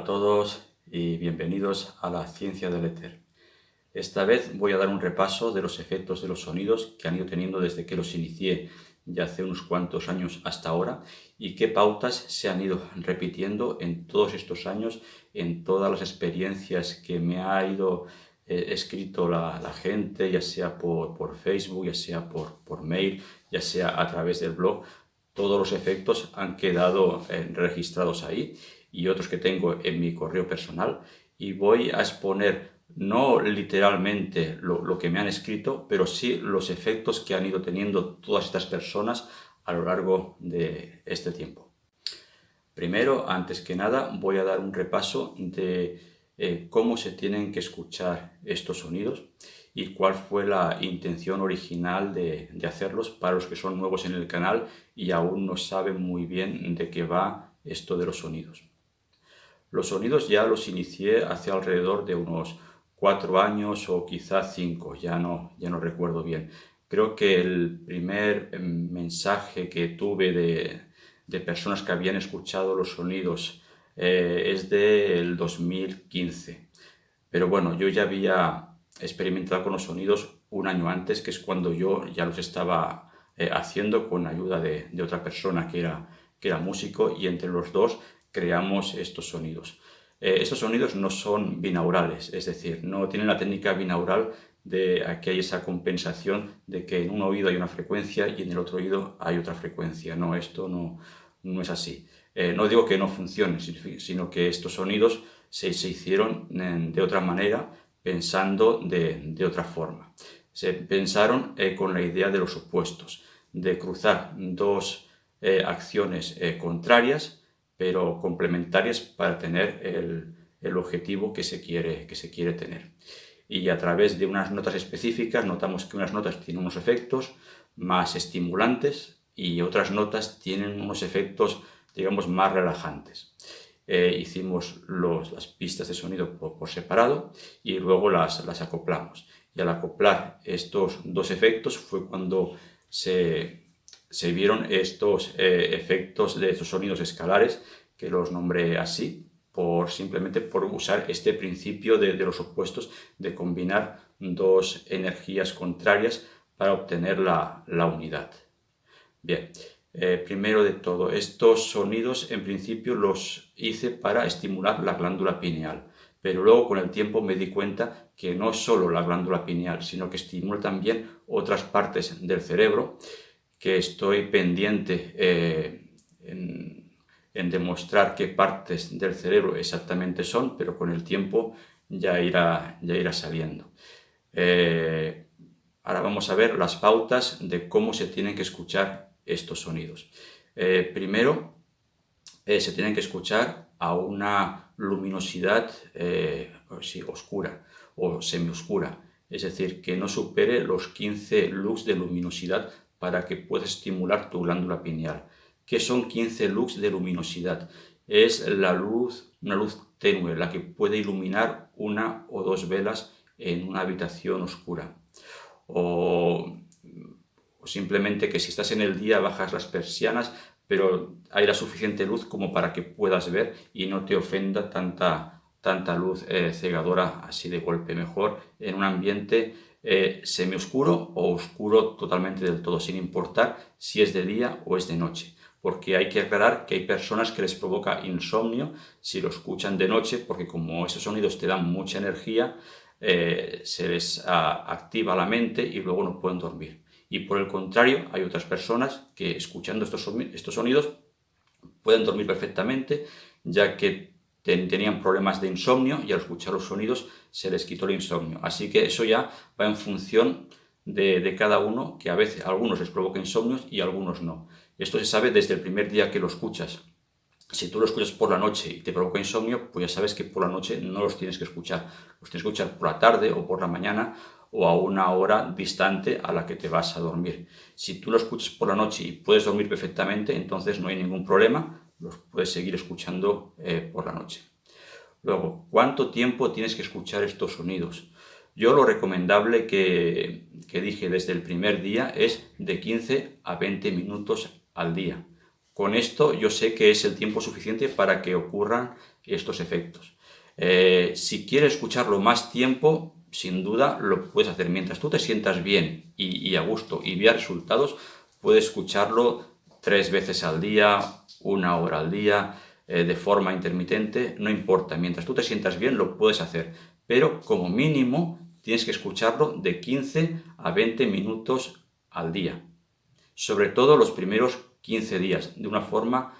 todos y bienvenidos a la ciencia del éter. Esta vez voy a dar un repaso de los efectos de los sonidos que han ido teniendo desde que los inicié ya hace unos cuantos años hasta ahora y qué pautas se han ido repitiendo en todos estos años, en todas las experiencias que me ha ido escrito la gente, ya sea por Facebook, ya sea por mail, ya sea a través del blog. Todos los efectos han quedado registrados ahí y otros que tengo en mi correo personal, y voy a exponer no literalmente lo que me han escrito, pero sí los efectos que han ido teniendo todas estas personas a lo largo de este tiempo. Primero, antes que nada, voy a dar un repaso de cómo se tienen que escuchar estos sonidos y cuál fue la intención original de hacerlos para los que son nuevos en el canal y aún no saben muy bien de qué va esto de los sonidos. Los sonidos ya los inicié hace alrededor de unos 4 años o quizá 5, ya no recuerdo bien. Creo que el primer mensaje que tuve de personas que habían escuchado los sonidos es del 2015. Pero bueno, yo ya había experimentado con los sonidos un año antes, que es cuando yo ya los estaba haciendo con ayuda de otra persona que era músico, y entre los dos creamos estos sonidos. Estos sonidos no son binaurales, es decir, no tienen la técnica binaural de que hay esa compensación de que en un oído hay una frecuencia y en el otro oído hay otra frecuencia. No, esto no es así. No digo que no funcione, sino que estos sonidos se hicieron de otra manera, pensando de otra forma. Se pensaron con la idea de los opuestos, de cruzar dos acciones contrarias, pero complementarias para tener el objetivo que se quiere tener. Y a través de unas notas específicas notamos que unas notas tienen unos efectos más estimulantes y otras notas tienen unos efectos, digamos, más relajantes. Hicimos las pistas de sonido por separado y luego las acoplamos. Y al acoplar estos dos efectos fue cuando se vieron estos efectos de estos sonidos escalares, que los nombré así, simplemente por usar este principio de los opuestos, de combinar dos energías contrarias para obtener la unidad. Bien. Primero de todo, estos sonidos en principio los hice para estimular la glándula pineal, pero luego con el tiempo me di cuenta que no solo la glándula pineal, sino que estimula también otras partes del cerebro, que estoy pendiente en demostrar qué partes del cerebro exactamente son, pero con el tiempo ya irá saliendo. Ahora vamos a ver las pautas de cómo se tienen que escuchar estos sonidos. Primero, se tienen que escuchar a una luminosidad oscura o semioscura, es decir, que no supere los 15 lux de luminosidad para que puedas estimular tu glándula pineal. ¿Qué son 15 lux de luminosidad? Es una luz tenue, la que puede iluminar una o dos velas en una habitación oscura. O simplemente que si estás en el día bajas las persianas, pero hay la suficiente luz como para que puedas ver y no te ofenda tanta luz cegadora así de golpe. Mejor en un ambiente semioscuro o oscuro totalmente del todo, sin importar si es de día o es de noche. Porque hay que aclarar que hay personas que les provoca insomnio si lo escuchan de noche, porque como esos sonidos te dan mucha energía, se les activa la mente y luego no pueden dormir. Y por el contrario, hay otras personas que escuchando estos sonidos pueden dormir perfectamente, ya que tenían problemas de insomnio y al escuchar los sonidos se les quitó el insomnio. Así que eso ya va en función de cada uno, que a veces a algunos les provoca insomnios y a algunos no. Esto se sabe desde el primer día que lo escuchas. Si tú lo escuchas por la noche y te provoca insomnio, pues ya sabes que por la noche no los tienes que escuchar. Los tienes que escuchar por la tarde o por la mañana o a una hora distante a la que te vas a dormir. Si tú lo escuchas por la noche y puedes dormir perfectamente, entonces no hay ningún problema, los puedes seguir escuchando por la noche. Luego, ¿cuánto tiempo tienes que escuchar estos sonidos? Yo lo recomendable que dije desde el primer día es de 15 a 20 minutos al día. Con esto yo sé que es el tiempo suficiente para que ocurran estos efectos. Si quieres escucharlo más tiempo, sin duda lo puedes hacer. Mientras tú te sientas bien y a gusto y veas resultados, puedes escucharlo 3 veces al día, 1 hora al día, de forma intermitente, no importa. Mientras tú te sientas bien, lo puedes hacer. Pero como mínimo tienes que escucharlo de 15 a 20 minutos al día. Sobre todo los primeros 15 días, de una forma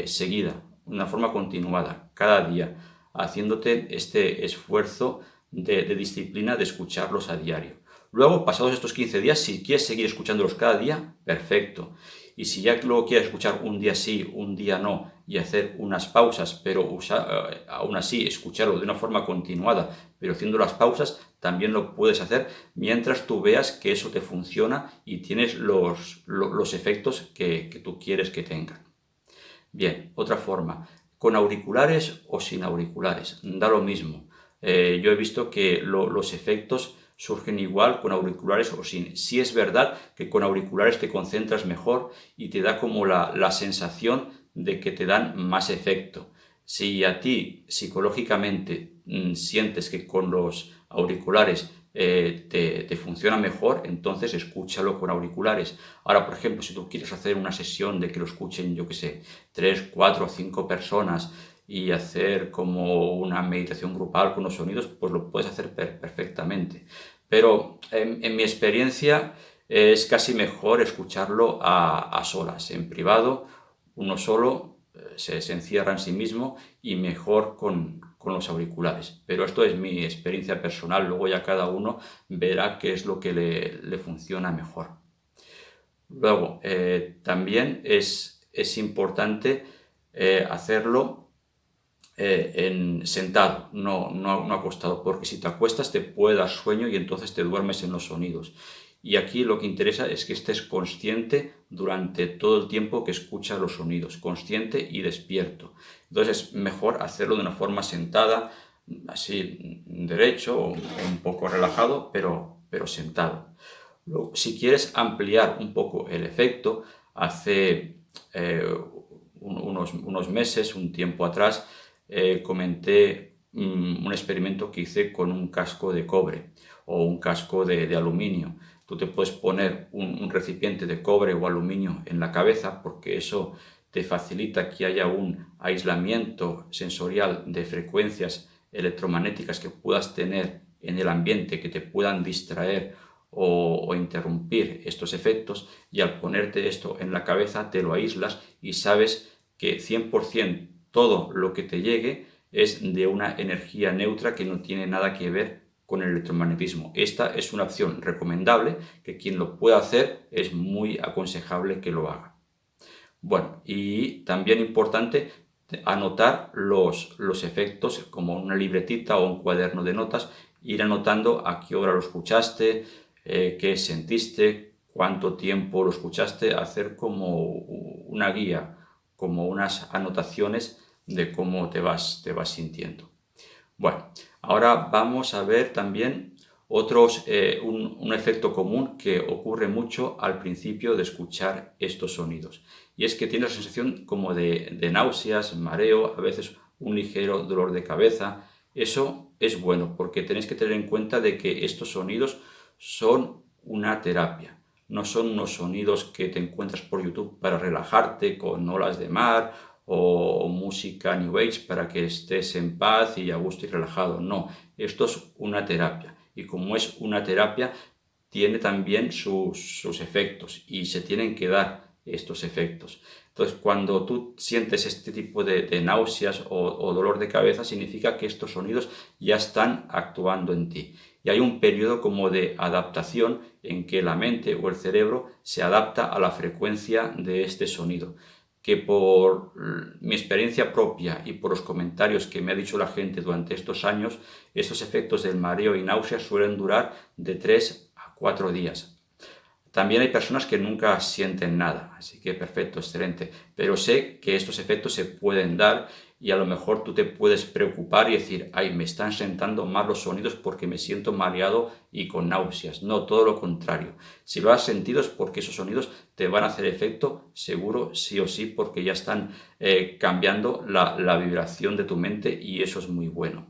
seguida, de una forma continuada, cada día, haciéndote este esfuerzo de disciplina de escucharlos a diario. Luego, pasados estos 15 días, si quieres seguir escuchándolos cada día, perfecto. Y si ya luego quieres escuchar un día sí, un día no, y hacer unas pausas, pero aún así escucharlo de una forma continuada, pero haciendo las pausas, también lo puedes hacer mientras tú veas que eso te funciona y tienes los efectos que tú quieres que tengan. Bien, otra forma, con auriculares o sin auriculares, da lo mismo. Yo he visto que los efectos surgen igual con auriculares o sin. Sí es verdad que con auriculares te concentras mejor y te da como la sensación de que te dan más efecto. Si a ti psicológicamente sientes que con los auriculares te funciona mejor, entonces escúchalo con auriculares. Ahora, por ejemplo, si tú quieres hacer una sesión de que lo escuchen, yo qué sé, 3, 4 o 5 personas y hacer como una meditación grupal con los sonidos, pues lo puedes hacer perfectamente. Pero en mi experiencia es casi mejor escucharlo a solas, en privado, uno solo se encierra en sí mismo y mejor con los auriculares. Pero esto es mi experiencia personal, luego ya cada uno verá qué es lo que le funciona mejor. Luego, también es importante hacerlo sentado, no acostado, porque si te acuestas te puede dar sueño y entonces te duermes en los sonidos. Y aquí lo que interesa es que estés consciente durante todo el tiempo que escuchas los sonidos, consciente y despierto. Entonces es mejor hacerlo de una forma sentada, así derecho o un poco relajado, pero sentado. Luego, si quieres ampliar un poco el efecto, hace unos meses, un tiempo atrás, comenté un experimento que hice con un casco de cobre o un casco de aluminio. Tú te puedes poner un recipiente de cobre o aluminio en la cabeza porque eso te facilita que haya un aislamiento sensorial de frecuencias electromagnéticas que puedas tener en el ambiente que te puedan distraer o interrumpir estos efectos, y al ponerte esto en la cabeza te lo aíslas y sabes que 100% todo lo que te llegue es de una energía neutra que no tiene nada que ver con el electromagnetismo. Esta es una opción recomendable que quien lo pueda hacer es muy aconsejable que lo haga. Bueno, y también importante anotar los efectos como una libretita o un cuaderno de notas, ir anotando a qué hora lo escuchaste, qué sentiste, cuánto tiempo lo escuchaste, hacer como una guía, como unas anotaciones de cómo te vas sintiendo. Bueno, ahora vamos a ver también un efecto común que ocurre mucho al principio de escuchar estos sonidos. Y es que tienes la sensación como de náuseas, mareo, a veces un ligero dolor de cabeza. Eso es bueno porque tenéis que tener en cuenta de que estos sonidos son una terapia. No son unos sonidos que te encuentras por YouTube para relajarte con olas de mar o música New Age para que estés en paz y a gusto y relajado. No, esto es una terapia. Y como es una terapia, tiene también sus efectos y se tienen que dar estos efectos. Entonces, cuando tú sientes este tipo de náuseas o dolor de cabeza, significa que estos sonidos ya están actuando en ti. Y hay un periodo como de adaptación en que la mente o el cerebro se adapta a la frecuencia de este sonido, que por mi experiencia propia y por los comentarios que me ha dicho la gente durante estos años, estos efectos del mareo y náuseas suelen durar de 3 a 4 días. También hay personas que nunca sienten nada, así que perfecto, excelente. Pero sé que estos efectos se pueden dar y a lo mejor tú te puedes preocupar y decir, ay, me están sentando mal los sonidos porque me siento mareado y con náuseas. No, todo lo contrario. Si lo has sentido es porque esos sonidos te van a hacer efecto seguro, sí o sí, porque ya están cambiando la vibración de tu mente y eso es muy bueno.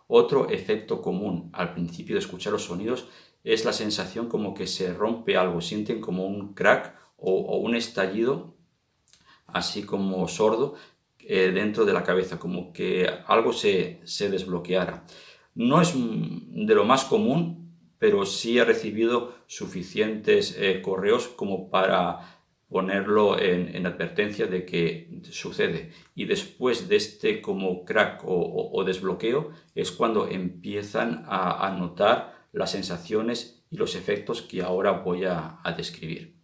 Otro efecto común al principio de escuchar los sonidos es la sensación como que se rompe algo, sienten como un crack o un estallido así como sordo dentro de la cabeza, como que algo se desbloqueara. No es de lo más común, pero sí he recibido suficientes correos como para ponerlo en advertencia de que sucede. Y después de este como crack o desbloqueo es cuando empiezan a notar las sensaciones y los efectos que ahora voy a describir.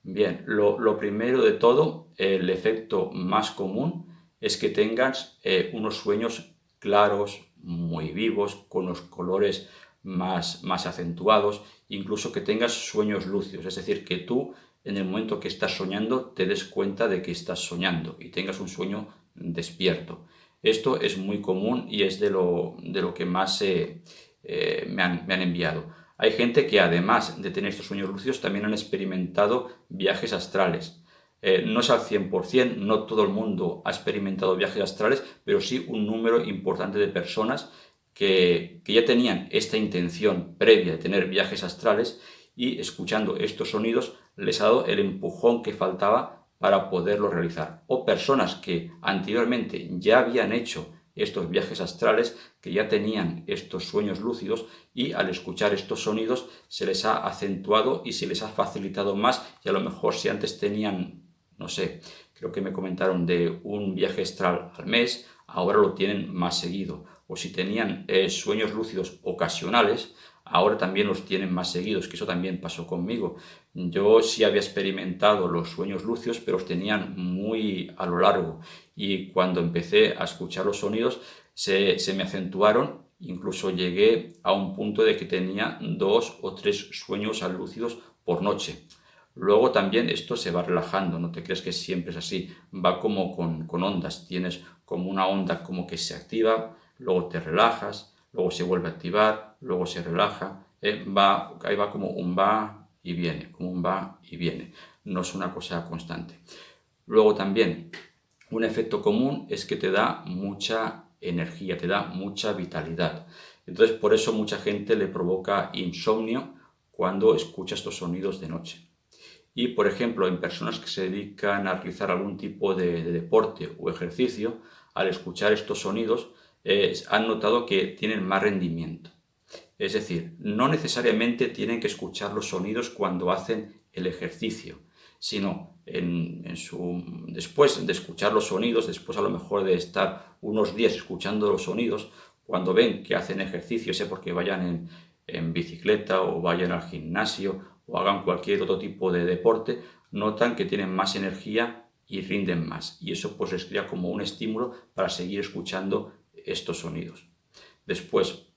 Bien, lo primero de todo, el efecto más común es que tengas unos sueños claros, muy vivos, con los colores más acentuados, incluso que tengas sueños lúcidos, es decir, que tú en el momento que estás soñando te des cuenta de que estás soñando y tengas un sueño despierto. Esto es muy común y es de lo que más me han enviado. Hay gente que además de tener estos sueños lúcidos también han experimentado viajes astrales. No es al 100%, no todo el mundo ha experimentado viajes astrales, pero sí un número importante de personas que ya tenían esta intención previa de tener viajes astrales y escuchando estos sonidos les ha dado el empujón que faltaba para poderlo realizar. O personas que anteriormente ya habían hecho estos viajes astrales, que ya tenían estos sueños lúcidos y al escuchar estos sonidos se les ha acentuado y se les ha facilitado más y a lo mejor si antes tenían, no sé, creo que me comentaron de un viaje astral al mes, ahora lo tienen más seguido. O si tenían sueños lúcidos ocasionales, ahora también los tienen más seguidos, que eso también pasó conmigo. Yo sí había experimentado los sueños lúcidos, pero los tenían muy a lo largo. Y cuando empecé a escuchar los sonidos, se me acentuaron, incluso llegué a un punto de que tenía 2 o 3 sueños lúcidos por noche. Luego también esto se va relajando, no te crees que siempre es así, va como con ondas, tienes como una onda como que se activa, luego te relajas, luego se vuelve a activar, luego se relaja, ahí va como un va y viene, como un va y viene, no es una cosa constante. Luego también un efecto común es que te da mucha energía, te da mucha vitalidad. Entonces por eso mucha gente le provoca insomnio cuando escucha estos sonidos de noche. Y, por ejemplo, en personas que se dedican a realizar algún tipo de deporte o ejercicio, al escuchar estos sonidos, han notado que tienen más rendimiento. Es decir, no necesariamente tienen que escuchar los sonidos cuando hacen el ejercicio, sino después de escuchar los sonidos, después a lo mejor de estar unos días escuchando los sonidos, cuando ven que hacen ejercicio, sea porque vayan en bicicleta o vayan al gimnasio o hagan cualquier otro tipo de deporte, notan que tienen más energía y rinden más. Y eso pues les crea como un estímulo para seguir escuchando estos sonidos. Después,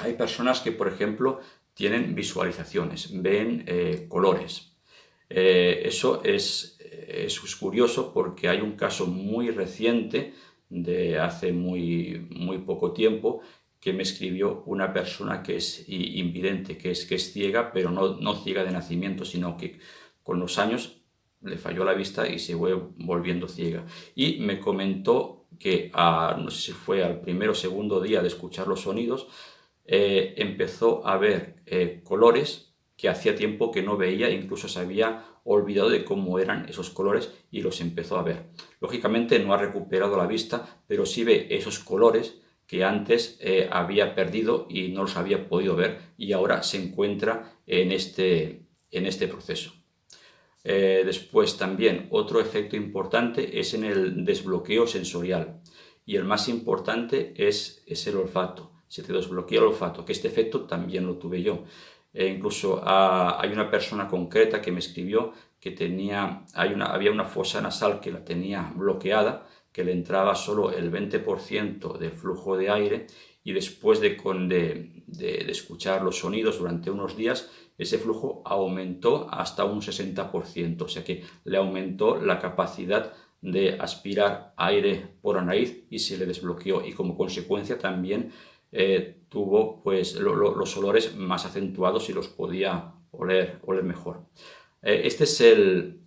hay personas que, por ejemplo, tienen visualizaciones, ven colores. Eso es curioso porque hay un caso muy reciente de hace muy poco tiempo que me escribió una persona que es invidente, que es ciega, pero no ciega de nacimiento, sino que con los años le falló la vista y se fue volviendo ciega. Y me comentó que, no sé si fue al primer o segundo día de escuchar los sonidos, empezó a ver colores que hacía tiempo que no veía, incluso se había olvidado de cómo eran esos colores y los empezó a ver. Lógicamente no ha recuperado la vista, pero sí ve esos colores que antes había perdido y no los había podido ver y ahora se encuentra en este proceso. Después también otro efecto importante es en el desbloqueo sensorial y el más importante es el olfato. Se te desbloquea el olfato, que este efecto también lo tuve yo. Incluso hay una persona concreta que me escribió que había una fosa nasal que la tenía bloqueada, que le entraba solo el 20% de flujo de aire y después de de escuchar los sonidos durante unos días, ese flujo aumentó hasta un 60%, o sea que le aumentó la capacidad de aspirar aire por la nariz y se le desbloqueó, y como consecuencia también tuvo pues los olores más acentuados y los podía oler mejor. Este es el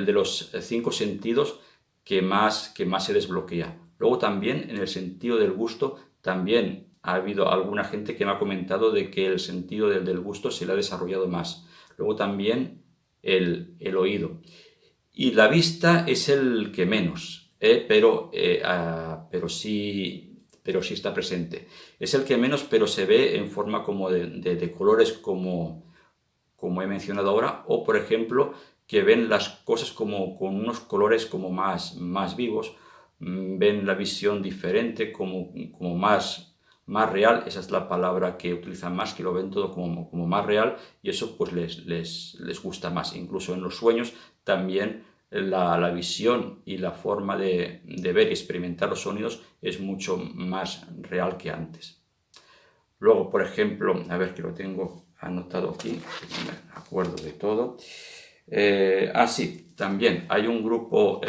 de los 5 sentidos que más se desbloquea. Luego también en el sentido del gusto también ha habido alguna gente que me ha comentado de que el sentido del gusto se le ha desarrollado más. Luego también el oído. Y la vista es el que menos, pero sí está presente. Es el que menos, pero se ve en forma como de colores como he mencionado ahora, o por ejemplo que ven las cosas como con unos colores como más vivos, ven la visión diferente, como más real. Esa es la palabra que utilizan más, que lo ven todo como más real, y eso pues les gusta más. Incluso en los sueños también la visión y la forma de ver y experimentar los sonidos es mucho más real que antes. Luego, por ejemplo, a ver que lo tengo anotado aquí, no me acuerdo de todo. Sí, también hay un grupo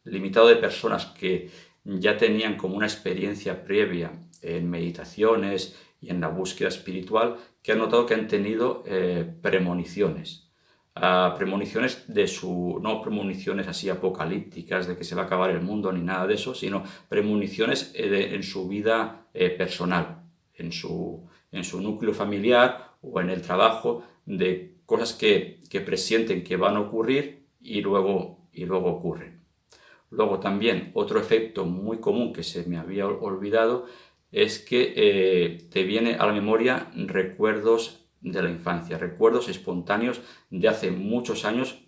limitado de personas que ya tenían como una experiencia previa en meditaciones y en la búsqueda espiritual, que han notado que han tenido premoniciones. Premoniciones no premoniciones así apocalípticas de que se va a acabar el mundo ni nada de eso, sino premoniciones en su vida personal, en su núcleo familiar o en el trabajo, de cosas que presienten que van a ocurrir y luego ocurren. Luego también otro efecto muy común que se me había olvidado es que te viene a la memoria recuerdos de la infancia, recuerdos espontáneos de hace muchos años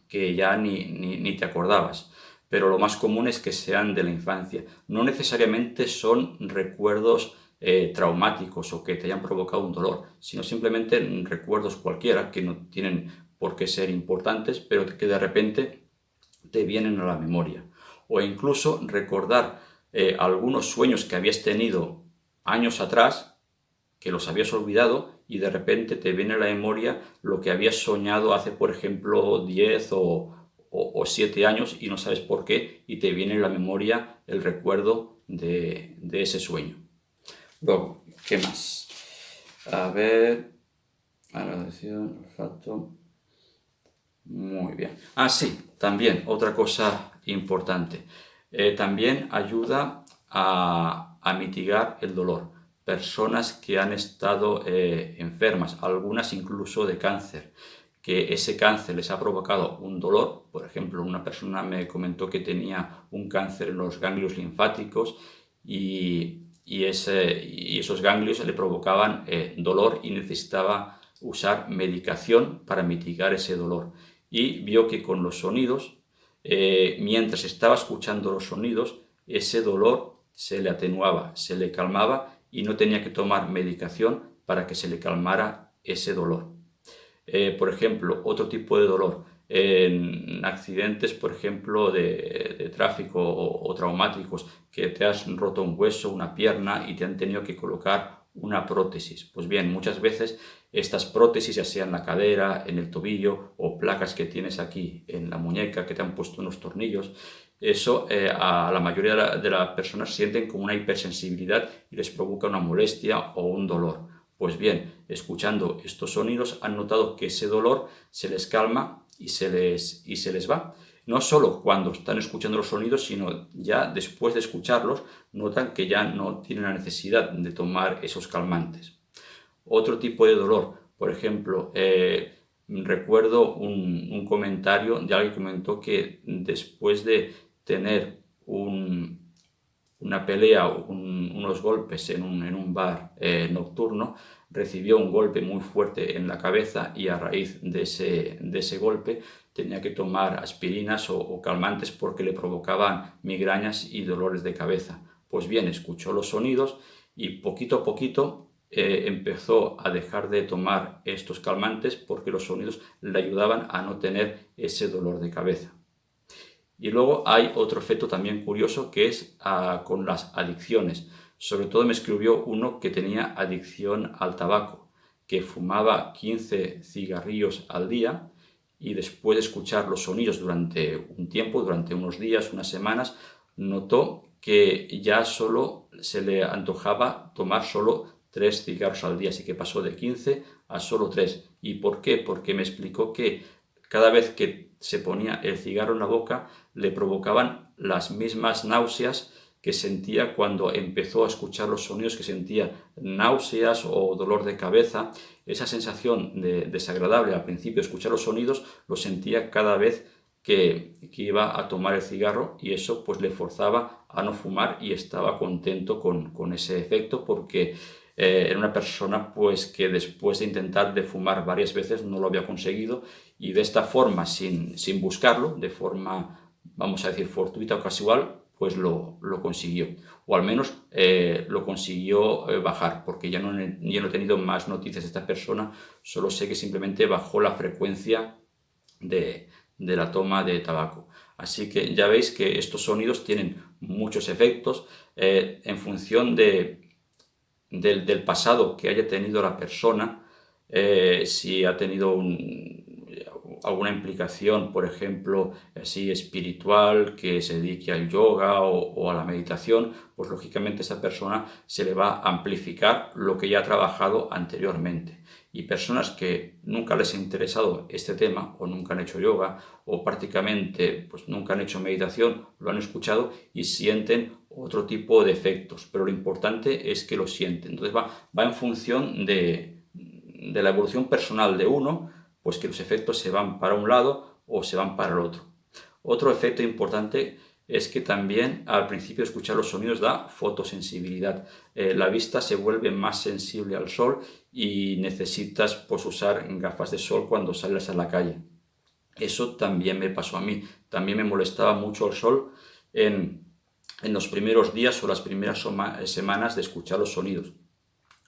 que ya ni te acordabas. Pero lo más común es que sean de la infancia. No necesariamente son recuerdos traumáticos o que te hayan provocado un dolor, sino simplemente recuerdos cualquiera que no tienen por qué ser importantes, pero que de repente te vienen a la memoria. O incluso recordar algunos sueños que habías tenido años atrás, que los habías olvidado, y de repente te viene a la memoria lo que habías soñado hace, por ejemplo, 10 o 7 años, y no sabes por qué, y te viene a la memoria el recuerdo de ese sueño. Luego, ¿qué más? A ver, audición, olfato. Muy bien. Sí, también otra cosa importante. También ayuda a mitigar el dolor. Personas que han estado enfermas, algunas incluso de cáncer, que ese cáncer les ha provocado un dolor. Por ejemplo, una persona me comentó que tenía un cáncer en los ganglios linfáticos y esos ganglios le provocaban dolor, y necesitaba usar medicación para mitigar ese dolor. Y vio que con los sonidos, mientras estaba escuchando los sonidos, ese dolor se le atenuaba, se le calmaba, y no tenía que tomar medicación para que se le calmara ese dolor. Por ejemplo, otro tipo de dolor en accidentes, por ejemplo, de tráfico o traumáticos, que te has roto un hueso, una pierna, y te han tenido que colocar una prótesis. Pues bien, muchas veces estas prótesis, ya sea en la cadera, en el tobillo, o placas que tienes aquí en la muñeca, que te han puesto unos tornillos, eso a la mayoría de las personas sienten como una hipersensibilidad y les provoca una molestia o un dolor. Pues bien, escuchando estos sonidos han notado que ese dolor se les calma y se les va. No solo cuando están escuchando los sonidos, sino ya después de escucharlos notan que ya no tienen la necesidad de tomar esos calmantes. Otro tipo de dolor, por ejemplo, recuerdo un comentario de alguien que comentó que después de tener una pelea o unos golpes en un bar nocturno, recibió un golpe muy fuerte en la cabeza, y a raíz de ese golpe tenía que tomar aspirinas o calmantes porque le provocaban migrañas y dolores de cabeza. Pues bien, escuchó los sonidos y poquito a poquito empezó a dejar de tomar estos calmantes, porque los sonidos le ayudaban a no tener ese dolor de cabeza. Y luego hay otro efecto también curioso, que es con las adicciones. Sobre todo me escribió uno que tenía adicción al tabaco, que fumaba 15 cigarrillos al día y después de escuchar los sonidos durante un tiempo, durante unos días, unas semanas, notó que ya solo se le antojaba tomar solo 3 cigarros al día, así que pasó de 15 a solo 3. ¿Y por qué? Porque me explicó que cada vez que se ponía el cigarro en la boca le provocaban las mismas náuseas que sentía cuando empezó a escuchar los sonidos, que sentía náuseas o dolor de cabeza. Esa sensación desagradable al principio de escuchar los sonidos lo sentía cada vez que iba a tomar el cigarro, y eso pues le forzaba a no fumar, y estaba contento con ese efecto porque era una persona pues que después de intentar de fumar varias veces no lo había conseguido, y de esta forma, sin buscarlo, de forma, vamos a decir, fortuita o casual, pues lo consiguió, o al menos lo consiguió bajar, porque ya no he tenido más noticias de esta persona, solo sé que simplemente bajó la frecuencia de la toma de tabaco. Así que ya veis que estos sonidos tienen muchos efectos en función del pasado que haya tenido la persona, si ha tenido alguna implicación, por ejemplo, así espiritual, que se dedique al yoga o a la meditación, pues lógicamente a esa persona se le va a amplificar lo que ya ha trabajado anteriormente. Y personas que nunca les ha interesado este tema, o nunca han hecho yoga, o prácticamente pues nunca han hecho meditación, lo han escuchado y sienten otro tipo de efectos, pero lo importante es que lo sienten. Entonces va en función de la evolución personal de uno, pues que los efectos se van para un lado o se van para el otro. Otro efecto importante es que también al principio escuchar los sonidos da fotosensibilidad. La vista se vuelve más sensible al sol y necesitas pues usar gafas de sol cuando sales a la calle. Eso también me pasó a mí. También me molestaba mucho el sol en los primeros días o las primeras semanas de escuchar los sonidos.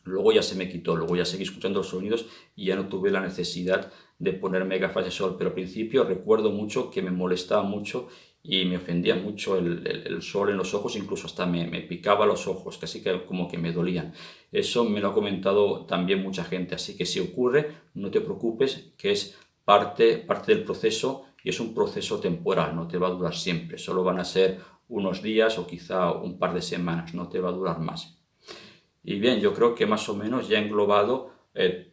Luego ya se me quitó, luego ya seguí escuchando los sonidos y ya no tuve la necesidad de ponerme gafas de sol, pero al principio recuerdo mucho que me molestaba mucho y me ofendía mucho el sol en los ojos, incluso hasta me picaba los ojos, casi que como que me dolían. Eso me lo ha comentado también mucha gente, así que si ocurre, no te preocupes, que es parte del proceso, y es un proceso temporal, no te va a durar siempre, solo van a ser unos días o quizá un par de semanas, no te va a durar más. Y bien, yo creo que más o menos ya he englobado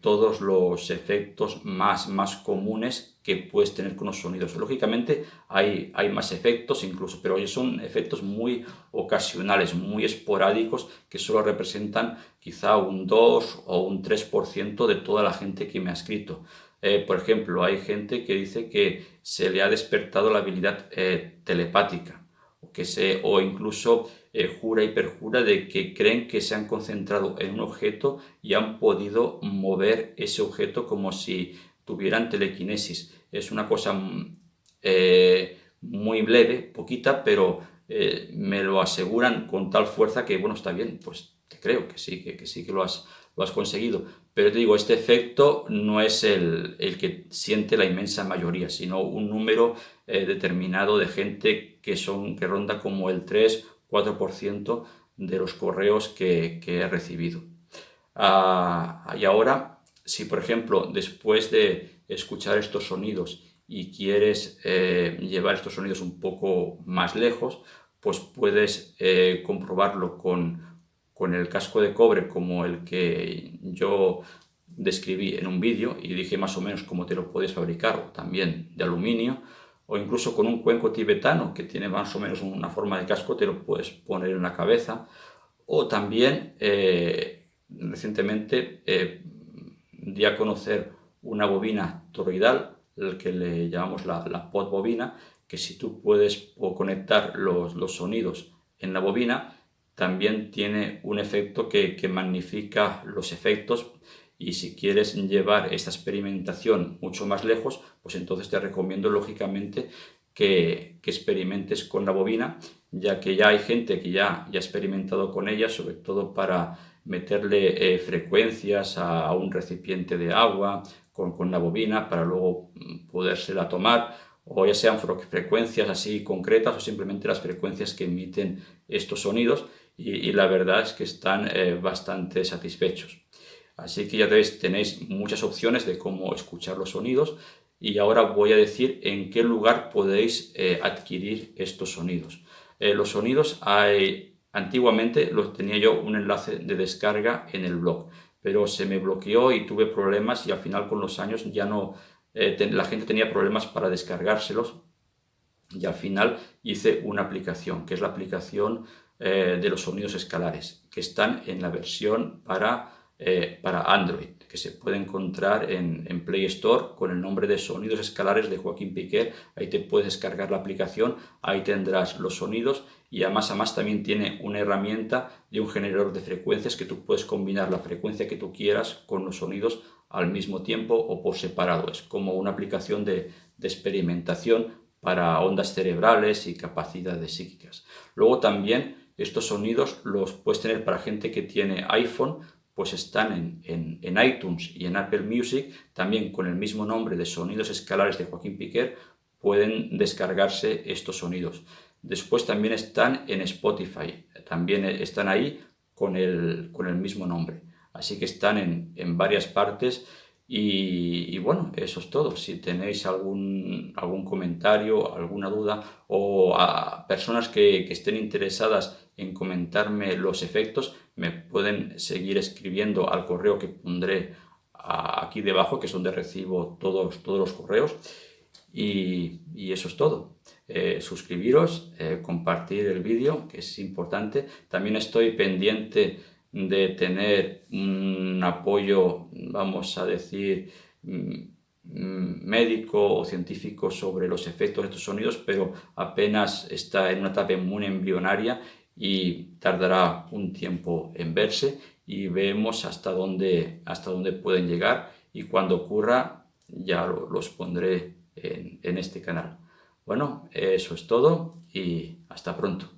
todos los efectos más comunes que puedes tener con los sonidos. Lógicamente hay más efectos incluso, pero son efectos muy ocasionales, muy esporádicos, que solo representan quizá un 2 o un 3% de toda la gente que me ha escrito. Por ejemplo, hay gente que dice que se le ha despertado la habilidad telepática, o incluso jura y perjura de que creen que se han concentrado en un objeto y han podido mover ese objeto como si tuvieran telequinesis. Es una cosa muy leve, poquita, pero me lo aseguran con tal fuerza que, bueno, está bien, pues te creo que sí, que lo has conseguido. Pero te digo, este efecto no es el que siente la inmensa mayoría, sino un número determinado de gente que ronda como el 3-4% de los correos que he recibido. Y ahora, si por ejemplo, después de escuchar estos sonidos y quieres llevar estos sonidos un poco más lejos, pues puedes comprobarlo con el casco de cobre, como el que yo describí en un vídeo y dije más o menos cómo te lo puedes fabricar, o también de aluminio, o incluso con un cuenco tibetano que tiene más o menos una forma de casco, te lo puedes poner en la cabeza. O también recientemente di a conocer una bobina toroidal, el que le llamamos la pod bobina, que si tú puedes conectar los sonidos en la bobina, también tiene un efecto que magnifica los efectos. Y si quieres llevar esta experimentación mucho más lejos, pues entonces te recomiendo lógicamente que experimentes con la bobina, ya que ya hay gente que ya ha experimentado con ella, sobre todo para meterle frecuencias a un recipiente de agua con la bobina para luego podérsela tomar, o ya sean frecuencias así concretas o simplemente las frecuencias que emiten estos sonidos. y la verdad es que están bastante satisfechos. Así que ya veis, tenéis muchas opciones de cómo escuchar los sonidos y ahora voy a decir en qué lugar podéis adquirir estos sonidos. Los sonidos antiguamente los tenía yo un enlace de descarga en el blog, pero se me bloqueó y tuve problemas y al final con los años ya no, la gente tenía problemas para descargárselos y al final hice una aplicación, que es la aplicación de los sonidos escalares, que están en la versión para Android, que se puede encontrar en Play Store con el nombre de Sonidos Escalares de Joaquín Piquer. Ahí te puedes descargar la aplicación, ahí tendrás los sonidos y además también tiene una herramienta de un generador de frecuencias que tú puedes combinar la frecuencia que tú quieras con los sonidos al mismo tiempo o por separado. Es como una aplicación de experimentación para ondas cerebrales y capacidades psíquicas. Luego también estos sonidos los puedes tener para gente que tiene iPhone, pues están en iTunes y en Apple Music, también con el mismo nombre de Sonidos Escalares de Joaquín Piquer, pueden descargarse estos sonidos. Después también están en Spotify, también están ahí con el mismo nombre. Así que están en varias partes y bueno, eso es todo. Si tenéis algún comentario, alguna duda o a personas que estén interesadas en comentarme los efectos, me pueden seguir escribiendo al correo que pondré aquí debajo, que es donde recibo todos los correos. Y eso es todo. Suscribiros, compartir el vídeo, que es importante. También estoy pendiente de tener un apoyo, vamos a decir, médico o científico sobre los efectos de estos sonidos, pero apenas está en una etapa muy embrionaria y tardará un tiempo en verse y vemos hasta dónde pueden llegar y cuando ocurra ya los pondré en este canal. Bueno, eso es todo y hasta pronto.